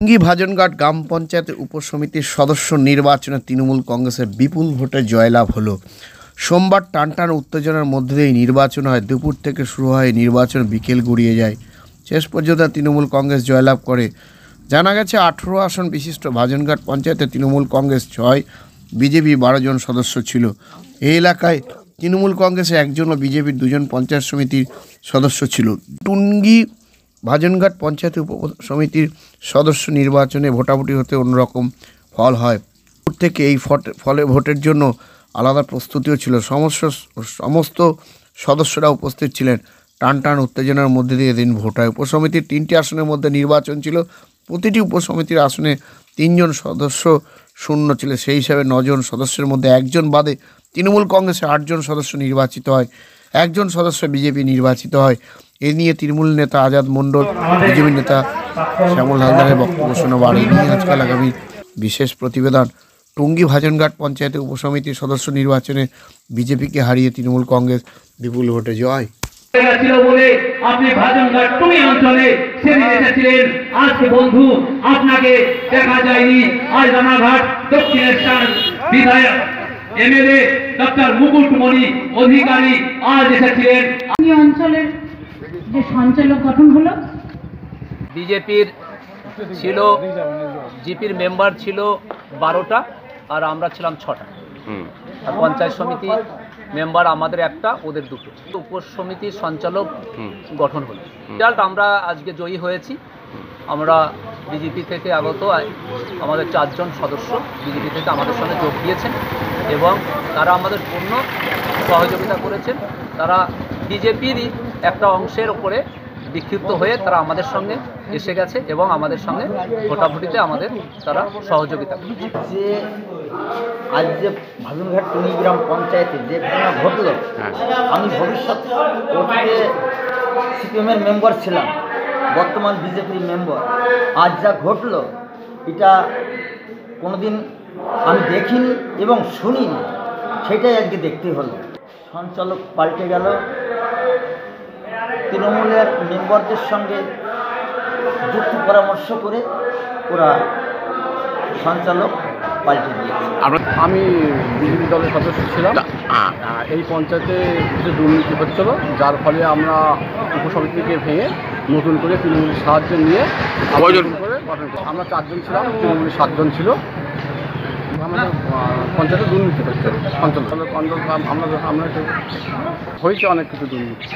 টুঙ্গী ভাজনঘাট গ্রাম পঞ্চায়েতের উপসমিতির সদস্য নির্বাচনে তৃণমূল কংগ্রেসের বিপুল ভোটে জয়লাভ হলো। সোমবার টানটান উত্তেজনার মধ্যে দিয়ে নির্বাচন হয়। দুপুর থেকে শুরু হয় নির্বাচন, বিকেল গড়িয়ে যায়। শেষ পর্যন্ত তৃণমূল কংগ্রেস জয়লাভ করে। জানা গেছে 18 আসন বিশিষ্ট ভাজনঘাট পঞ্চায়েতে তৃণমূল কংগ্রেস 6, বিজেপি 12 জন সদস্য ছিল। এই এলাকায় তৃণমূল কংগ্রেসে একজন ও বিজেপির 2 জন পঞ্চায়েত সমিতির সদস্য ছিল। টুঙ্গী ভাজনঘাট পঞ্চায়েত উপসমিতির সদস্য নির্বাচনে ভোটাভুটি হতে অন্যরকম ফল হয়। থেকে এই ফলে ভোটের জন্য আলাদা প্রস্তুতিও ছিল। সমস্ত সদস্যরা উপস্থিত ছিলেন। টানটান উত্তেজনার মধ্যে দিয়ে দিন ভোট হয়। উপসমিতির 3টি আসনের মধ্যে নির্বাচন ছিল। প্রতিটি উপসমিতির আসনে 3 জন সদস্য শূন্য ছিল। সেই হিসাবে 9 জন সদস্যের মধ্যে একজন বাদে তৃণমূল কংগ্রেসে 8 জন সদস্য নির্বাচিত হয়। একজন সদস্য বিজেপি নির্বাচিত হয়। এ নিয়ে তৃণমূল নেতা আজাদ মণ্ডল, বিজেপি নেতা শ্যামল হালদারের বক্তব্য শোনাবার। এই নিয়ে আজকাল আগামী বিশেষ প্রতিবেদন। টুঙ্গী ভাজনঘাট পঞ্চায়েতের উপসমিতির সদস্য নির্বাচনে বিজেপিকে হারিয়ে তৃণমূল কংগ্রেস বিপুল ভোটে জয়। আপনি ভাজনঘাট টুঙ্গী অঞ্চলে সেদিন এসেছিলেন। আজকে বন্ধু আপনাকে দেখা যায়নি। আজ রানাঘাট দক্ষিণের বিধায়ক এমএলএ ডক্টর মুকুটমণি অধিকারী আজ এসেছিলেন। এই অঞ্চলের যে সঞ্চালক গঠন হলো, বিজেপির ছিল, জিপির মেম্বার ছিল 12টা আর আমরা ছিলাম 6টা। আর পঞ্চায়েত সমিতি মেম্বার আমাদের একটা, ওদের 2টো। উপসমিতির সঞ্চালক গঠন হলো। রেজাল্ট আমরা আজকে জয়ী হয়েছি। আমরা বিজেপি থেকে আগত আমাদের 4 জন সদস্য বিজেপি থেকে আমাদের সঙ্গে যোগ দিয়েছেন এবং তারা আমাদের পূর্ণ সহযোগিতা করেছেন। তারা বিজেপিরই একটা অংশের ওপরে বিক্ষিপ্ত হয়ে তারা আমাদের সঙ্গে এসে গেছে এবং আমাদের সঙ্গে ভোটাভুটিতে আমাদের তারা সহযোগিতা করেছে। যে আজ যে ভাজনঘাট টুঙ্গী গ্রাম পঞ্চায়েতে যে ঘটনা ঘটলো, আমি ভবিষ্যৎ অতীতে সিপিএমের মেম্বার ছিলাম, বর্তমান বিজেপির মেম্বার। আজ যা ঘটলো এটা কোনোদিন আমি দেখিনি এবং শুনিনি, সেটাই আজকে দেখতে হলো। সঞ্চালক পাল্টে গেল, তৃণমূলের মেম্বারদের সঙ্গে যুক্তি পরামর্শ করে ওরা সঞ্চালক পাল্টে দিয়েছে। আমি বিজেপি দলের সদস্য ছিলাম। এই পঞ্চায়েতে কিছু দুর্নীতি হচ্ছিল, যার ফলে আমরা উপসমিতিকে ভেঙে নতুন করে তৃণমূলের সাহায্য নিয়ে করে গঠন করি। আমরা 4 জন ছিলাম, তৃণমূলের 7 জন ছিল। আমাদের পঞ্চায়েতে দুর্নীতি হচ্ছে, সঞ্চালক আমরা হয়েছে অনেক কিছু দুর্নীতি।